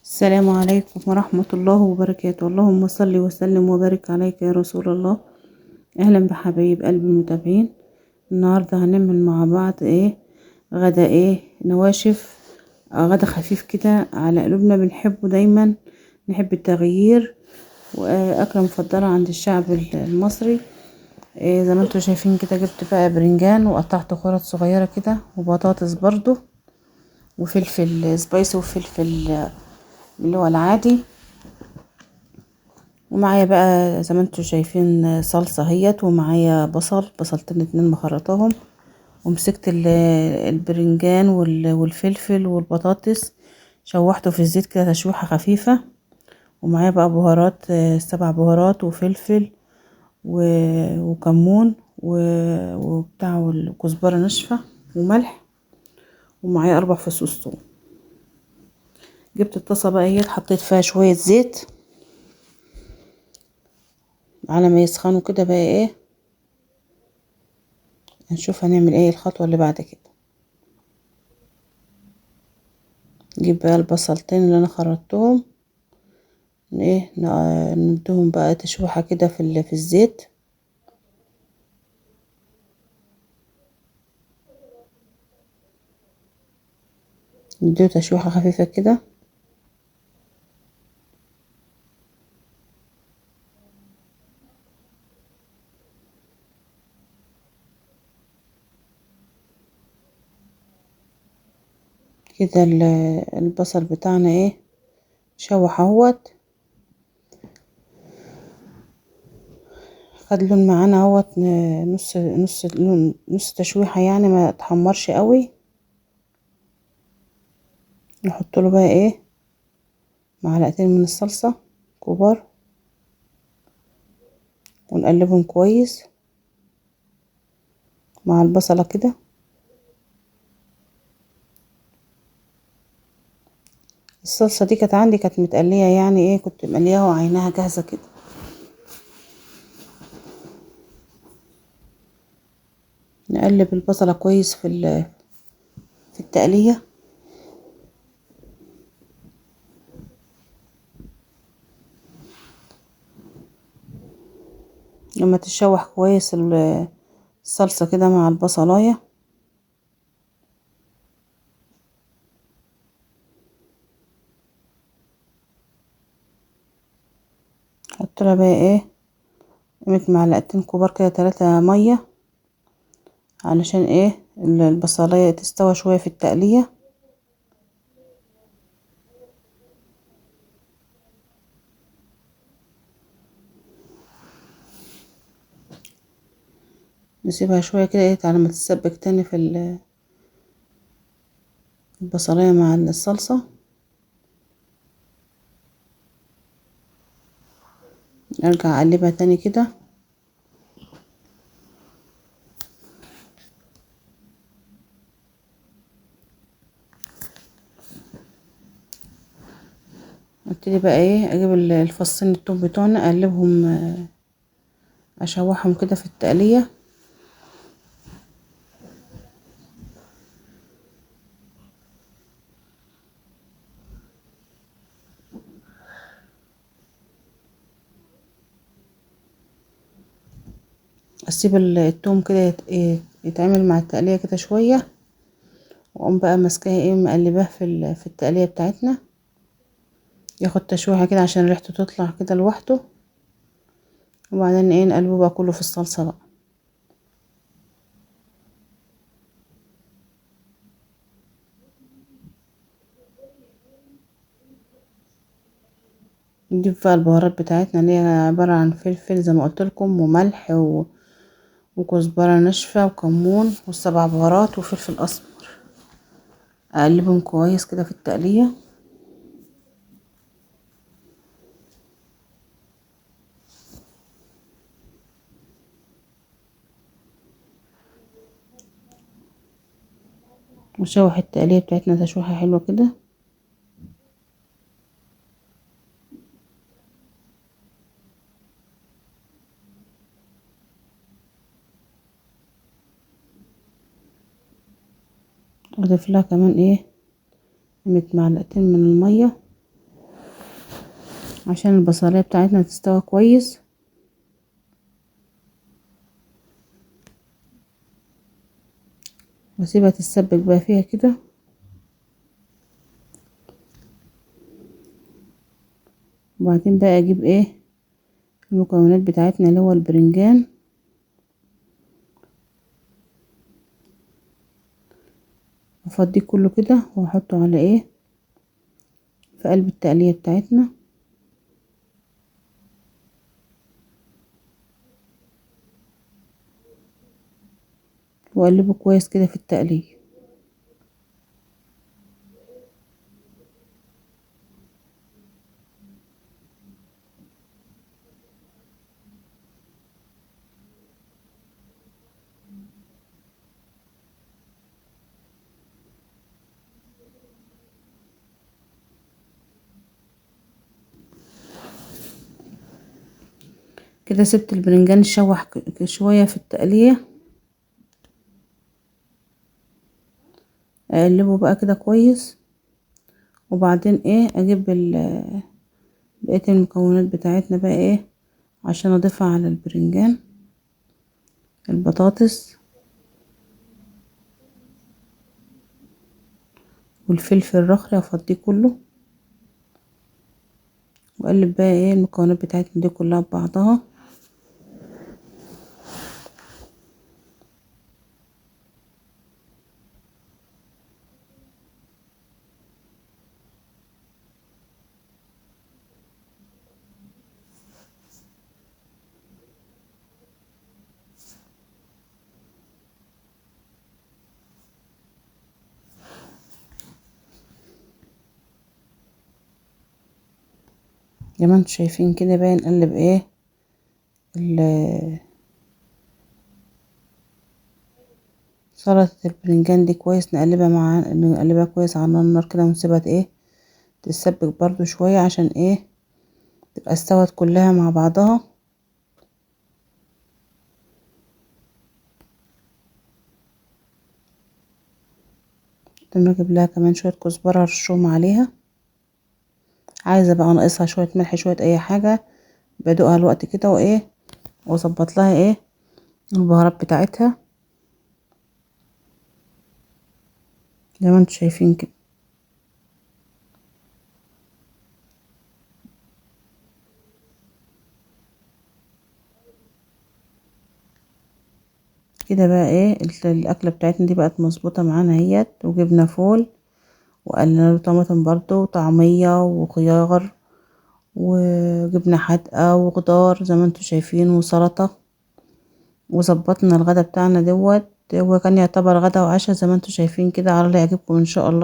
السلام عليكم ورحمة الله وبركاته. اللهم صل وسلم وبارك عليك يا رسول الله. اهلا بحبايب قلب المتابعين. النهاردة هنعمل مع بعض غدا نواشف. غدا خفيف كده على قلوبنا، بنحبه دايما، نحب التغيير، واكلة مفضلة عند الشعب المصري. زي ما انتوا شايفين كده، جبت بقى برنجان وقطعته كرات صغيرة كده، وبطاطس برضو، وفلفل سبايسي، وفلفل اللي هو العادي. ومعايا بقى زي ما انتوا شايفين صلصة اهيت، ومعايا بصلتين اتنين مخرطاهم، ومسكت البرنجان والفلفل والبطاطس، شوحته في الزيت كده تشويحة خفيفة. ومعايا بقى بهارات، 7 بهارات وفلفل وكمون وبتاع والكزبرة ناشفة وملح. ومعايا 4 فصوص ثوم. جبت الطاسة بقى اهيت، حطيت فيها شوية زيت على ما يسخنوا كده. بقى هنشوف هنعمل الخطوة اللي بعد كده. نجيب بقى البصلتين اللي انا خرطتهم، نديهم بقى تشويحة كده في الزيت. نديه تشويحة خفيفة كده. كده البصل بتاعنا شوح اهوت، خد لون معانا اهوت، نص تشويحة يعني، ما تحمرش قوي. نحط له بقى 2 معلقة من الصلصة كبار، ونقلبهم كويس مع البصلة كده. الصلصة دي كانت عندي، كانت متقلية يعني كنت مقلياها وعينها جاهزة كده. نقلب البصلة كويس في التقلية. لما تشوح كويس الصلصة كده مع البصلاية، حط لها بقى 1 معلقتين كبار كده، 3 مية، علشان البصلاية تستوى شوية في التقلية. نسيبها شوية كده على ما تتسبك تاني في البصلاية مع الصلصة. ارجع اقلبها تاني كده. ابتدي بقى اجيب الفصين التوم بتوعنا، اقلبهم، اشوحهم كده في التقلية. اسيب التوم كده يتعمل مع التقلية كده شوية، واقوم بقى ماسكاه مقلباه في التقلية بتاعتنا، ياخد تشويحة كده عشان ريحته تطلع كده لوحده. وبعدين نقلبه بقى كله في الصلصة بقى. نجيب بقى البهارات بتاعتنا، اللي هي عبارة عن فلفل زي ما قلت لكم، وملح وكزبرة ناشفة وكمون و7 بهارات وفلفل اسمر. اقلبهم كويس كده في التقلية. وشوح التقلية بتاعتنا تشويحة حلوة كده. اضيف لها كمان 100 معلقتين من المية. عشان البصلية بتاعتنا تستوي كويس. واسيبها تتسبك بقى فيها كده. وبعدين بقى اجيب المكونات بتاعتنا اللي هو البرنجان. افضيه كله كده واحطه على في قلب التقلية بتاعتنا. واقلبه كويس كده في التقلية. كده سبت البرنجان يشوح شوية في التقلية. اقلبه بقى كده كويس. وبعدين اجيب بقية المكونات بتاعتنا بقى عشان اضيفها على البرنجان. البطاطس والفلفل الرخري افضيه كله. واقلب بقى المكونات بتاعتنا دي كلها ببعضها. زي ما انتم شايفين كده بقى نقلب سلطة البرنجان دي كويس. نقلبها كويس على النار كده ونسيبها تتسبك برضو شوية عشان تبقى استوت كلها مع بعضها. تمام. اجيب لها كمان شوية كزبرة ارشهم عليها. عايزة بقى ناقصها شوية ملح شوية اي حاجة بدوقها الوقت كده واظبط لها البهارات بتاعتها زي ما انتم شايفين كده. كده بقى الاكله بتاعتنا دي بقت مظبوطه معانا اهيت. وجبنا فول وقلنا له طماطم برضو وطعميه وخيار وجبنه حادقه وخضار زي ما انتم شايفين وسلطه. وظبطنا الغدا بتاعنا دوت. هو كان يعتبر غدا وعشاء زي ما انتم شايفين كده. على الله يعجبكم ان شاء الله.